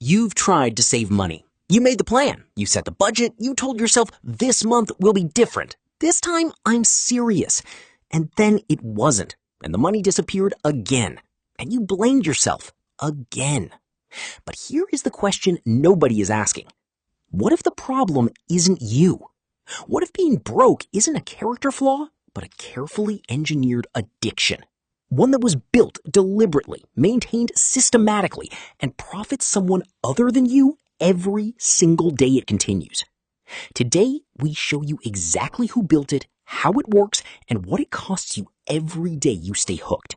You've tried to save money. You made the plan. You set the budget. You told yourself this month will be different. This time, I'm serious. And then it wasn't. And the money disappeared again. And you blamed yourself again. But here is the question nobody is asking. What if the problem isn't you? What if being broke isn't a character flaw, but a carefully engineered addiction? One that was built deliberately, maintained systematically, and profits someone other than you every single day it continues. Today, we show you exactly who built it, how it works, and what it costs you every day you stay hooked.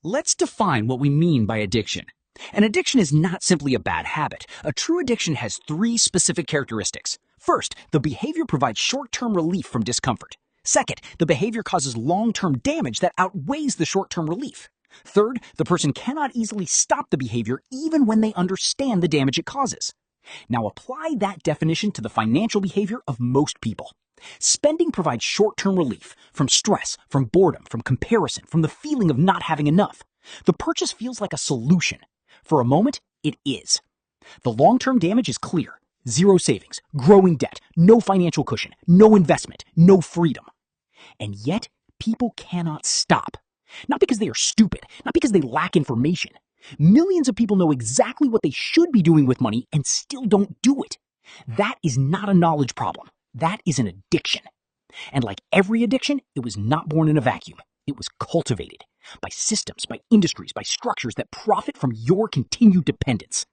Let's define what we mean by addiction. An addiction is not simply a bad habit. A true addiction has 3 specific characteristics. First, the behavior provides short-term relief from discomfort. Second, the behavior causes long-term damage that outweighs the short-term relief. Third, the person cannot easily stop the behavior even when they understand the damage it causes. Now apply that definition to the financial behavior of most people. Spending provides short-term relief from stress, from boredom, from comparison, from the feeling of not having enough. The purchase feels like a solution. For a moment, it is. The long-term damage is clear. Zero savings, growing debt, no financial cushion, no investment, no freedom. And yet, people cannot stop. Not because they are stupid, not because they lack information. Millions of people know exactly what they should be doing with money and still don't do it. That is not a knowledge problem. That is an addiction. And like every addiction, it was not born in a vacuum. It was cultivated by systems, by industries, by structures that profit from your continued dependence.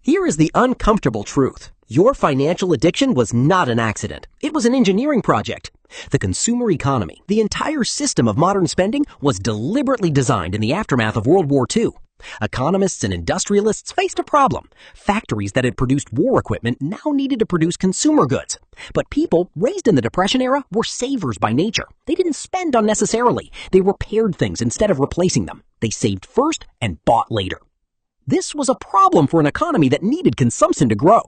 Here is the uncomfortable truth. Your financial addiction was not an accident. It was an engineering project. The consumer economy, the entire system of modern spending, was deliberately designed in the aftermath of World War II. Economists and industrialists faced a problem. Factories that had produced war equipment now needed to produce consumer goods. But people raised in the Depression era were savers by nature. They didn't spend unnecessarily. They repaired things instead of replacing them. They saved first and bought later. This was a problem for an economy that needed consumption to grow.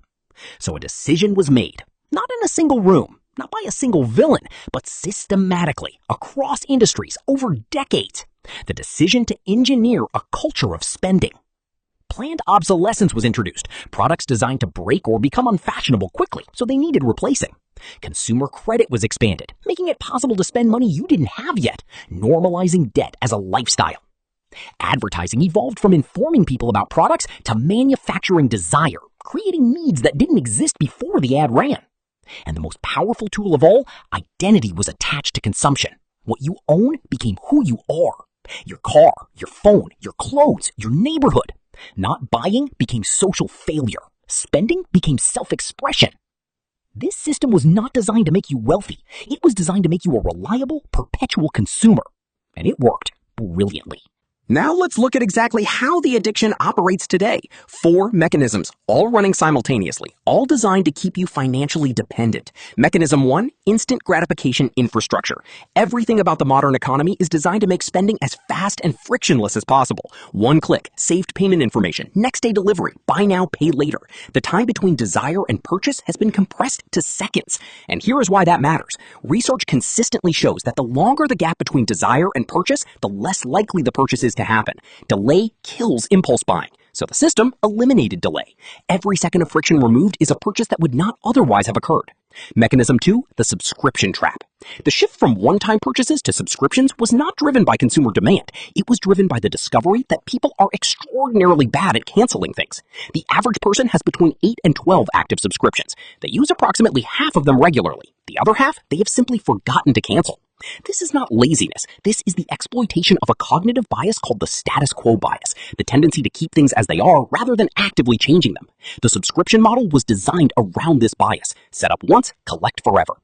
So a decision was made, not in a single room, not by a single villain, but systematically, across industries, over decades. The decision to engineer a culture of spending. Planned obsolescence was introduced, products designed to break or become unfashionable quickly, so they needed replacing. Consumer credit was expanded, making it possible to spend money you didn't have yet, normalizing debt as a lifestyle. Advertising evolved from informing people about products to manufacturing desire, creating needs that didn't exist before the ad ran. And the most powerful tool of all, identity was attached to consumption. What you own became who you are. Your car, your phone, your clothes, your neighborhood. Not buying became social failure. Spending became self-expression. This system was not designed to make you wealthy. It was designed to make you a reliable, perpetual consumer. And it worked brilliantly. Now let's look at exactly how the addiction operates today. 4 mechanisms, all running simultaneously, all designed to keep you financially dependent. Mechanism 1, instant gratification infrastructure. Everything about the modern economy is designed to make spending as fast and frictionless as possible. One click, saved payment information, next day delivery, buy now, pay later. The time between desire and purchase has been compressed to seconds. And here is why that matters. Research consistently shows that the longer the gap between desire and purchase, the less likely the purchase is to happen. Delay kills impulse buying, so the system eliminated delay. Every second of friction removed is a purchase that would not otherwise have occurred. Mechanism 2, the subscription trap. The shift from one-time purchases to subscriptions was not driven by consumer demand. It was driven by the discovery that people are extraordinarily bad at canceling things. The average person has between 8 and 12 active subscriptions. They use approximately half of them regularly. The other half, they have simply forgotten to cancel. This is not laziness. This is the exploitation of a cognitive bias called the status quo bias, the tendency to keep things as they are rather than actively changing them. The subscription model was designed around this bias. Set up once, collect forever.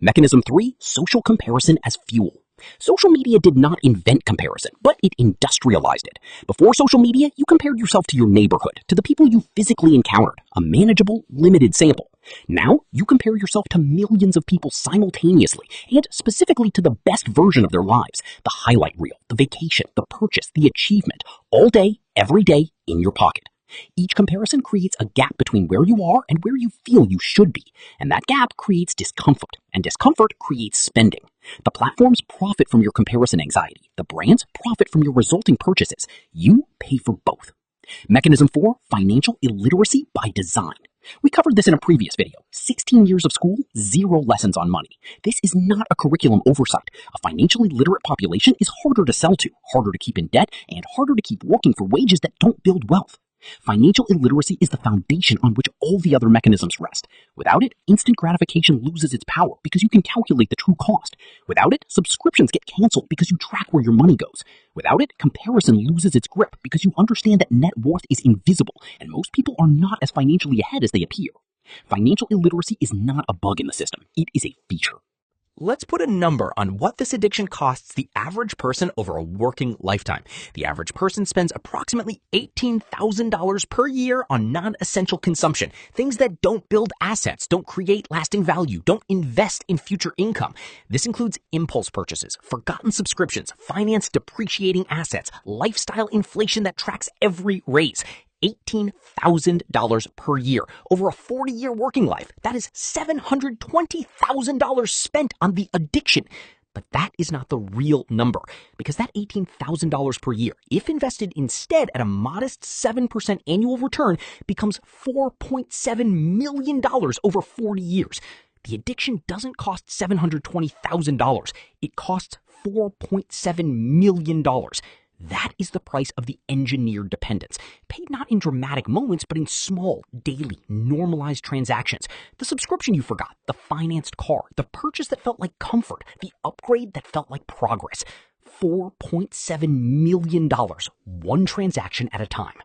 Mechanism 3, social comparison as fuel. Social media did not invent comparison, but it industrialized it. Before social media, you compared yourself to your neighborhood, to the people you physically encountered, a manageable, limited sample. Now, you compare yourself to millions of people simultaneously, and specifically to the best version of their lives, the highlight reel, the vacation, the purchase, the achievement, all day, every day, in your pocket. Each comparison creates a gap between where you are and where you feel you should be, and that gap creates discomfort, and discomfort creates spending. The platforms profit from your comparison anxiety. The brands profit from your resulting purchases. You pay for both. Mechanism 4, financial illiteracy by design. We covered this in a previous video. 16 years of school, 0 lessons on money. This is not a curriculum oversight. A financially literate population is harder to sell to, harder to keep in debt, and harder to keep working for wages that don't build wealth. Financial illiteracy is the foundation on which all the other mechanisms rest. Without it, instant gratification loses its power because you can calculate the true cost. Without it, subscriptions get canceled because you track where your money goes. Without it, comparison loses its grip because you understand that net worth is invisible and most people are not as financially ahead as they appear. Financial illiteracy is not a bug in the system. It is a feature. Let's put a number on what this addiction costs the average person over a working lifetime. The average person spends approximately $18,000 per year on non-essential consumption, things that don't build assets, don't create lasting value, don't invest in future income. This includes impulse purchases, forgotten subscriptions, finance depreciating assets, lifestyle inflation that tracks every raise. $18,000 per year over a 40-year working life. That is $720,000 spent on the addiction. But that is not the real number, because that $18,000 per year, if invested instead at a modest 7% annual return, becomes $4.7 million over 40 years. The addiction doesn't cost $720,000. It costs $4.7 million. That is the price of the engineered dependence, paid not in dramatic moments, but in small, daily, normalized transactions. The subscription you forgot, the financed car, the purchase that felt like comfort, the upgrade that felt like progress. $4.7 million, one transaction at a time.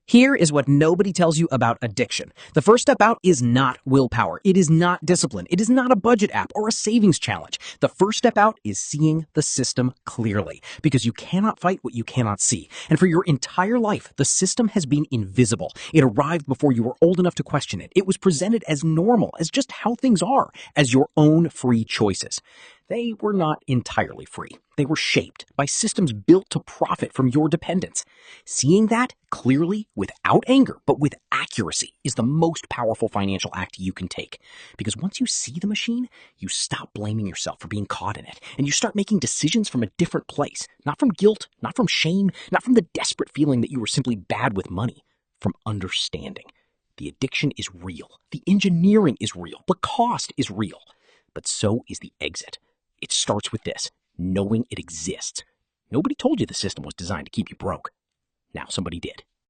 Here is what nobody tells you about addiction. The first step out is not willpower. It is not discipline. It is not a budget app or a savings challenge. The first step out is seeing the system clearly, because you cannot fight what you cannot see. And for your entire life, the system has been invisible. It arrived before you were old enough to question it. It was presented as normal, as just how things are, as your own free choices. They were not entirely free. They were shaped by systems built to profit from your dependence. Seeing that clearly, without anger, but with accuracy, is the most powerful financial act you can take. Because once you see the machine, you stop blaming yourself for being caught in it, and you start making decisions from a different place. Not from guilt, not from shame, not from the desperate feeling that you were simply bad with money. From understanding. The addiction is real. The engineering is real. The cost is real. But so is the exit. It starts with this, knowing it exists. Nobody told you the system was designed to keep you broke. Now somebody did.